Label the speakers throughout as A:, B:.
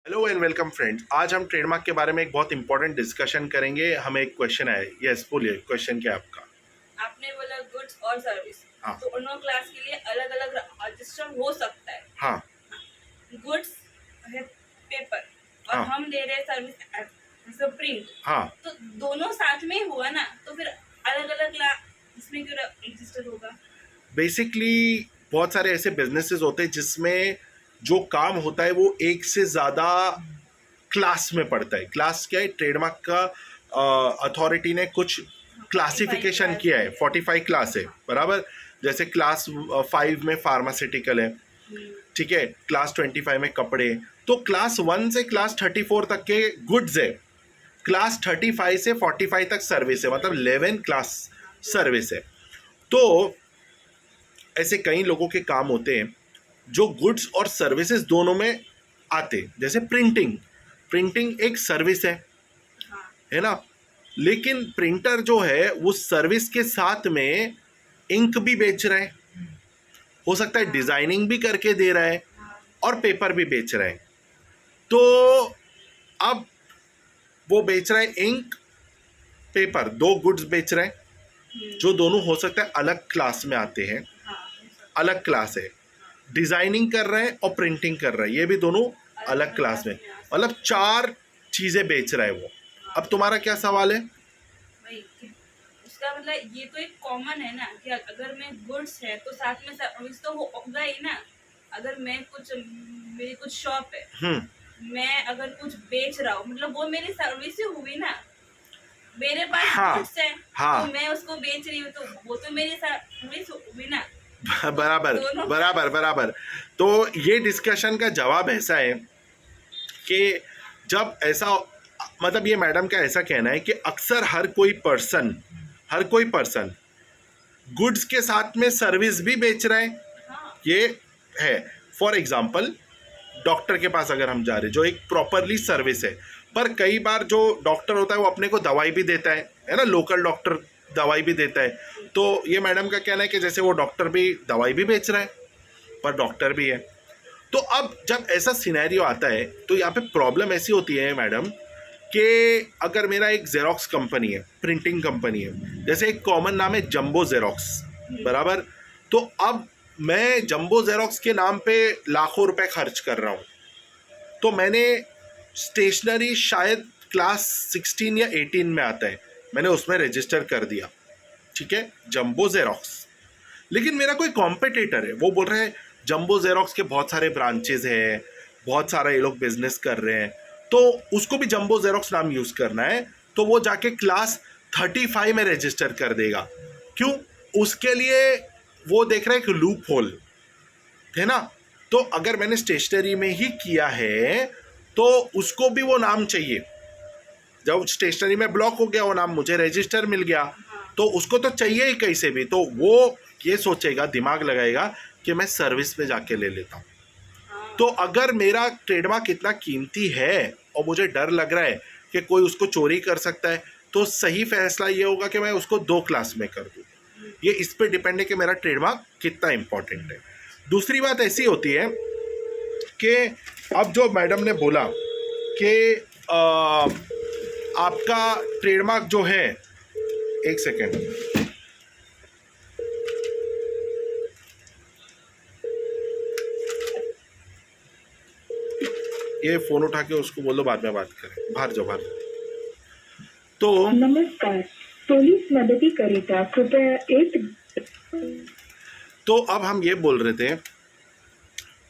A: Hello and welcome friends. आज हम trademark के बारे में एक बहुत इंपॉर्टेंट डिस्कशन करेंगे। हमें एक क्वेश्चन आया। यस बोलिए, क्वेश्चन क्या है आपका?
B: आपने बोला गुड्स और सर्विस,
A: हाँ
B: तो उन क्लास के लिए अलग अलग रजिस्टर हो सकता है।
A: हाँ
B: गुड्स है पेपर और
A: हाँ
B: हम दे रहे हैं सर्विस प्रिंट,
A: हाँ।
B: तो दोनों साथ में ही हुआ ना, तो फिर अलग अलग इसमें क्यों रजिस्टर होगा?
A: बेसिकली बहुत सारे ऐसे बिजनेसेस होते हैं जिसमें जो काम होता है वो एक से ज़्यादा क्लास में पड़ता है। क्लास क्या है? ट्रेडमार्क का अथॉरिटी ने कुछ क्लासिफिकेशन किया है। 45 क्लास है, बराबर। जैसे क्लास 5 में फार्मास्यूटिकल है, ठीक है। क्लास 25 में कपड़े। तो क्लास 1 से क्लास 34 तक के गुड्स है। क्लास 35 से 45 तक सर्विस है, मतलब 11 क्लास सर्विस है। तो ऐसे कई लोगों के काम होते हैं जो गुड्स और सर्विसेज दोनों में आते। जैसे प्रिंटिंग, प्रिंटिंग एक सर्विस है ना। लेकिन प्रिंटर जो है वो सर्विस के साथ में इंक भी बेच रहा है, हो सकता है डिजाइनिंग भी करके दे रहा है और पेपर भी बेच रहा है। तो अब वो बेच रहा है इंक, पेपर, दो गुड्स बेच रहे हैं जो दोनों हो सकता है अलग क्लास में आते हैं। अलग क्लास है। डिजाइनिंग कर रहे हैं और प्रिंटिंग कर रहे हैं, ये भी दोनों अलग क्लास में। मतलब 4 चीजें बेच रहा है वो। अब तुम्हारा क्या सवाल है?
B: उसका मतलब ये तो एक कॉमन है ना कि अगर मैं गुड्स है तो साथ में सर्विस तो होगा ही ना। अगर मैं मेरी कुछ शॉप है, मैं अगर कुछ बेच रहा हूँ, मतलब वो मेरी सर्विस ही हुई ना। मेरे पास गुड्स है तो मैं उसको बेच रही हूँ, तो वो तो मेरी सर्विस हुई ना।
A: बराबर बराबर बराबर। तो ये डिस्कशन का जवाब ऐसा है कि जब ऐसा, मतलब ये मैडम का ऐसा कहना है कि अक्सर हर कोई पर्सन गुड्स के साथ में सर्विस भी बेच रहा है। ये है। फॉर एग्जाम्पल, डॉक्टर के पास अगर हम जा रहे हैं जो एक प्रॉपरली सर्विस है, पर कई बार जो डॉक्टर होता है वो अपने को दवाई भी देता है ना। लोकल डॉक्टर दवाई भी देता है। तो ये मैडम का कहना है कि जैसे वो डॉक्टर भी दवाई भी बेच रहा है पर डॉक्टर भी है। तो अब जब ऐसा सिनेरियो आता है तो यहाँ पे प्रॉब्लम ऐसी होती है मैडम कि अगर मेरा एक जेरोक्स कंपनी है, प्रिंटिंग कंपनी है, जैसे एक कॉमन नाम है जंबो जेरोक्स, बराबर। तो अब मैं जंबो जेरोक्स के नाम पे लाखों रुपए खर्च कर रहा हूँ। तो मैंने स्टेशनरी शायद क्लास 16 या 18 में आता है, मैंने उसमें रजिस्टर कर दिया, ठीक है, जंबो जेरोक्स। लेकिन मेरा कोई कॉम्पिटिटर है, वो बोल रहे हैं जंबो जेरोक्स के बहुत सारे ब्रांचेज हैं, बहुत सारा ये लोग बिजनेस कर रहे हैं, तो उसको भी जंबो जेरोक्स नाम यूज़ करना है। तो वो जाके क्लास 35 में रजिस्टर कर देगा। क्यों? उसके लिए वो देख रहे हैं कि लूप होल है ना। तो अगर मैंने स्टेशनरी में ही किया है तो उसको भी वो नाम चाहिए। जब स्टेशनरी में ब्लॉक हो गया वो नाम, मुझे रजिस्टर मिल गया, तो उसको तो चाहिए ही कैसे भी। तो वो ये सोचेगा, दिमाग लगाएगा कि मैं सर्विस में जाके ले लेता हूँ। तो अगर मेरा ट्रेडमार्क इतना कीमती है और मुझे डर लग रहा है कि कोई उसको चोरी कर सकता है, तो सही फैसला ये होगा कि मैं उसको 2 क्लास में कर दूँ। ये इस पे डिपेंड है कि मेरा ट्रेडमार्क कितना इंपॉर्टेंट है। दूसरी बात ऐसी होती है कि अब जो मैडम ने बोला कि आपका ट्रेडमार्क जो है, एक सेकेंड, ये फोन उठा के उसको बोलो बाद में बात करें, बाहर जाओ, बाहर जाओ। तो
C: नमस्कार, पोलीस मदतीकरिता कृपया एक।
A: तो अब हम ये बोल रहे थे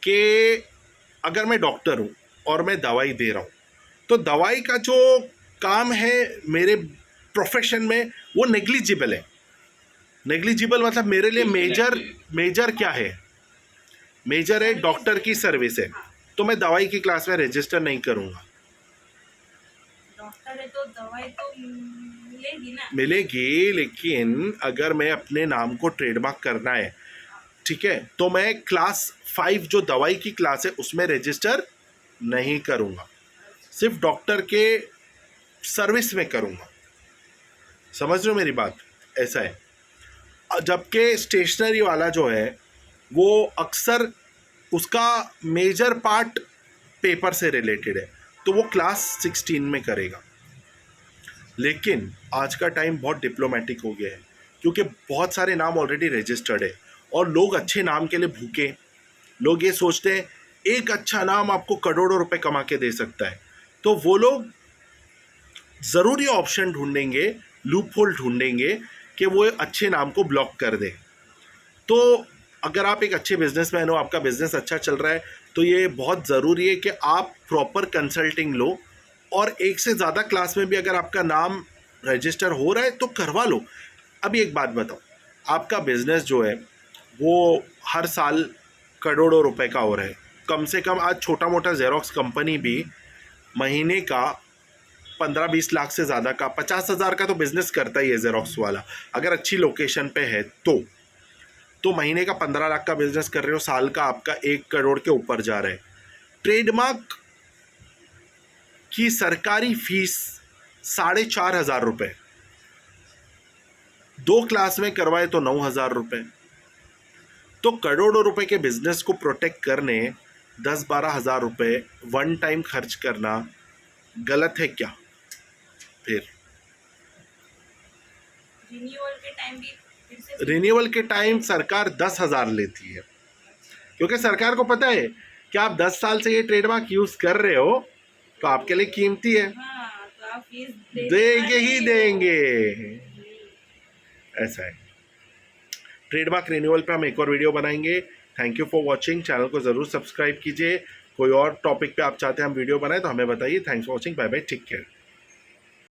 A: कि अगर मैं डॉक्टर हूँ और मैं दवाई दे रहा हूँ, तो दवाई का जो काम है मेरे प्रोफेशन में वो नेग्लिजिबल है। नेग्लिजिबल मतलब मेरे लिए मेजर क्या है? मेजर है डॉक्टर की सर्विस है। तो मैं दवाई की क्लास में रजिस्टर नहीं करूँगा।
B: डॉक्टर है तो दवाई तो मिलेगी ना।
A: मिलेगी, लेकिन अगर मैं अपने नाम को ट्रेडमार्क करना है, ठीक है, तो मैं क्लास 5 जो दवाई की क्लास है उसमें रजिस्टर नहीं करूँगा, सिर्फ डॉक्टर के सर्विस में करूँगा। समझ रहे हो मेरी बात? ऐसा है। जबकि स्टेशनरी वाला जो है वो अक्सर उसका मेजर पार्ट पेपर से रिलेटेड है तो वो क्लास 16 में करेगा। लेकिन आज का टाइम बहुत डिप्लोमेटिक हो गया है क्योंकि बहुत सारे नाम ऑलरेडी रजिस्टर्ड है और लोग अच्छे नाम के लिए भूखे। लोग ये सोचते हैं एक अच्छा नाम आपको करोड़ों रुपए कमा के दे सकता है, तो वो लोग ज़रूरी ऑप्शन ढूंढेंगे, लूप होल ढूंढेंगे कि वो अच्छे नाम को ब्लॉक कर दे। तो अगर आप एक अच्छे बिजनेसमैन हो, आपका बिजनेस अच्छा चल रहा है, तो ये बहुत ज़रूरी है कि आप प्रॉपर कंसल्टिंग लो और एक से ज़्यादा क्लास में भी अगर आपका नाम रजिस्टर हो रहा है तो करवा लो। अभी एक बात बताओ, आपका बिजनेस जो है वो हर साल करोड़ों रुपए का हो रहा है, कम से कम आज छोटा मोटा जेरोक्स कंपनी भी महीने का 15-20 लाख से ज़्यादा का 50,000 का तो बिज़नेस करता ही है जेरोक्स वाला, अगर अच्छी लोकेशन पे है तो महीने का 15 लाख का बिजनेस कर रहे हो, साल का आपका 1 करोड़ के ऊपर जा रहा है। ट्रेडमार्क की सरकारी फीस 4,500 रुपये, 2 क्लास में करवाए तो 9,000 रुपये। तो करोड़ों रुपए के बिजनेस को प्रोटेक्ट करने 10-12 हज़ार रुपये वन टाइम खर्च करना गलत है क्या? फिर
B: रिन्यूअल के टाइम भी फिर से
A: रिन्यूअल के टाइम सरकार 10,000 लेती है क्योंकि सरकार को पता है कि आप 10 साल से ये ट्रेडमार्क यूज कर रहे हो तो आपके लिए कीमती है,
B: हाँ, तो आप फीस
A: देंगे ही देंगे। ऐसा है। ट्रेडमार्क रिन्यूअल पे हम एक और वीडियो बनाएंगे। Thank you for watching. Channel को ज़रूर सब्सक्राइब कीजिए। कोई और टॉपिक पे आप चाहते हैं हम वीडियो बनाएं तो हमें बताइए। Thanks for watching. Bye bye, take care.